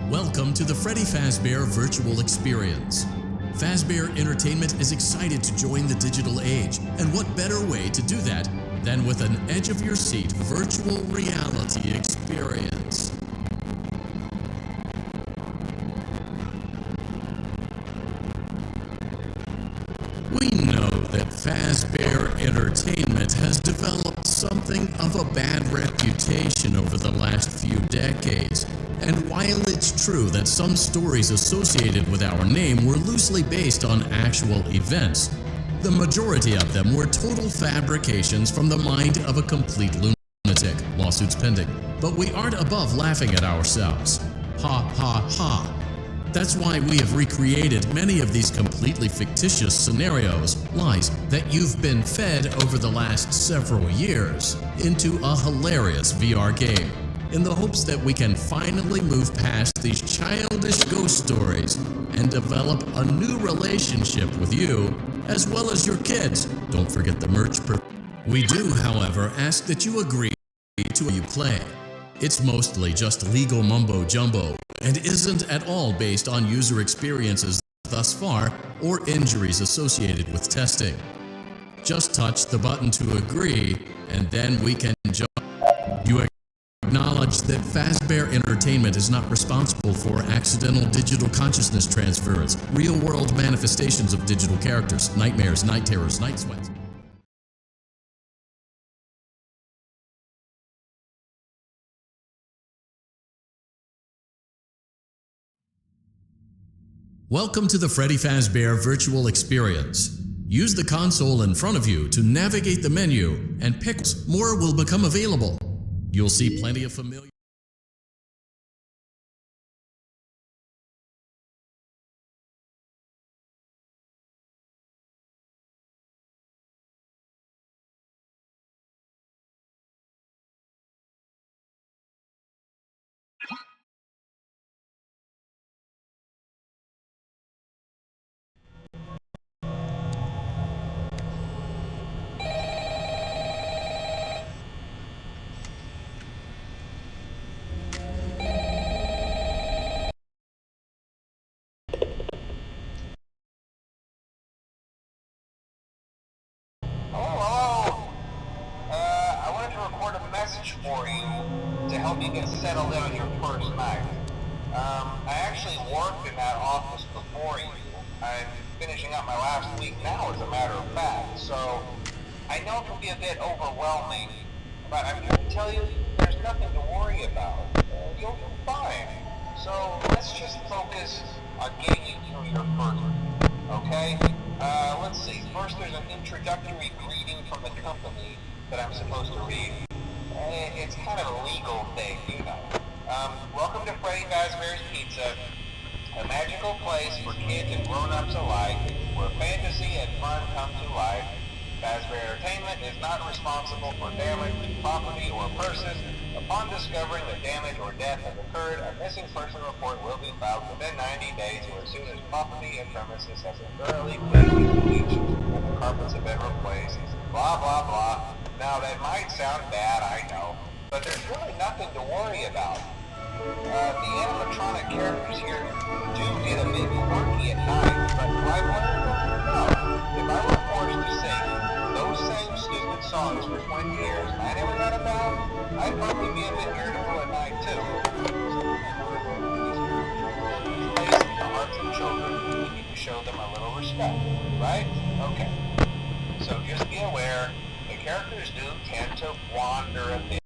Welcome to the Freddy Fazbear Virtual Experience. Fazbear Entertainment is excited to join the digital age, and what better way to do that than with an edge-of-your-seat virtual reality experience. We know that Fazbear Entertainment has developed something of a bad reputation over the last few decades. And while it's true that some stories associated with our name were loosely based on actual events, the majority of them were total fabrications from the mind of a complete lunatic, lawsuits pending. But we aren't above laughing at ourselves. Ha ha ha. That's why we have recreated many of these completely fictitious scenarios, lies that you've been fed over the last several years, into a hilarious VR game, in the hopes that we can finally move past these childish ghost stories and develop a new relationship with you, as well as your kids. Don't forget the merch. We do, however, ask that you agree to what you play. It's mostly just legal mumbo-jumbo and isn't at all based on user experiences thus far or injuries associated with testing. Just touch the button to agree, and then we can jump. You acknowledge that Fazbear Entertainment is not responsible for accidental digital consciousness transference, real-world manifestations of digital characters, nightmares, night terrors, night sweats. Welcome to the Freddy Fazbear Virtual Experience. Use the console in front of you to navigate the menu, and more will become available. You'll see plenty of familiar. For you to help you get settled in on your first night. I actually worked in that office before you. I'm finishing up my last week now, as a matter of fact, so I know it can be a bit overwhelming, but I'm here to tell you there's nothing to worry about. You'll be fine. So let's just focus on getting you through your first week, okay? Let's see. First, there's an introductory greeting from the company that I'm supposed to read. It's kind of a legal thing, you know. Welcome to Freddy Fazbear's Pizza, a magical place for kids and grown-ups alike, where fantasy and fun come to life. Fazbear Entertainment is not responsible for damage to property or persons. Upon discovering that damage or death has occurred, a missing person report will be filed within 90 days or as soon as property and premises has been thoroughly bleached and the carpets have been replaced. Blah, blah, blah. Now, that might sound bad, I know, but there's really nothing to worry about. The animatronic characters here do get a bit quirky at night, but do I blame them? No. If I were forced to sing those same stupid songs for 20 years and I never got a bath, I'd probably be a bit irritable at night, too. Place in the hearts of children, we need to show them a little respect, right? Okay. So just be aware, characters do tend to wander a bit.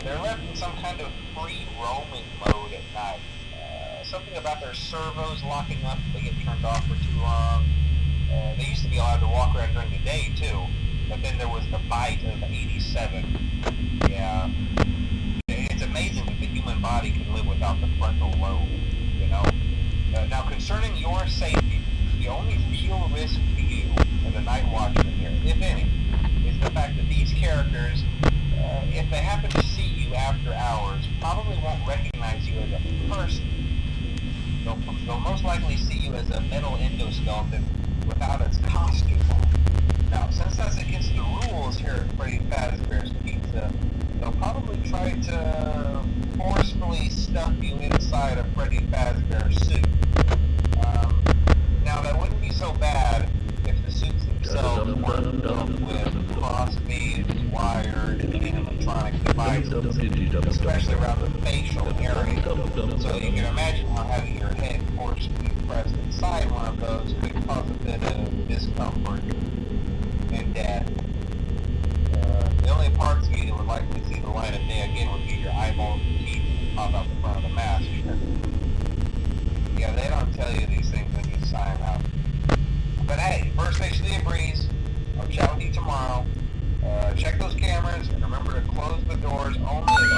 They're left in some kind of free roaming mode at night. Something about their servos locking up if they get turned off for too long. They used to be allowed to walk around during the day too, but then there was the bite of 87. Yeah. It's amazing that the human body can live without the frontal lobe, you know? Now concerning your safety, the only real risk to you as a night watchman here, if any, is the fact that these characters, if they happen to see you after hours, probably won't recognize you as a person. They'll most likely see you as a metal endoskeleton without its costume on. Now, since that's against the rules here at Freddy Fazbear's Pizza, they'll probably try to force forcefully stuff you inside a Freddy Fazbear suit. Now, that wouldn't be so bad if the suits themselves weren't built with cross-beams, wired, and animatronic devices, especially around the facial area. So you can imagine how having your head forcefully pressed inside one of those could cause a bit of discomfort and death. The only parts of you that would likely see the light of day again would be your eyeballs and teeth that pop out the front of the mask. Yeah, they don't tell you these things when you sign up. But hey, first station of the breeze. I'll chat with you tomorrow. Check those cameras and remember to close the doors only as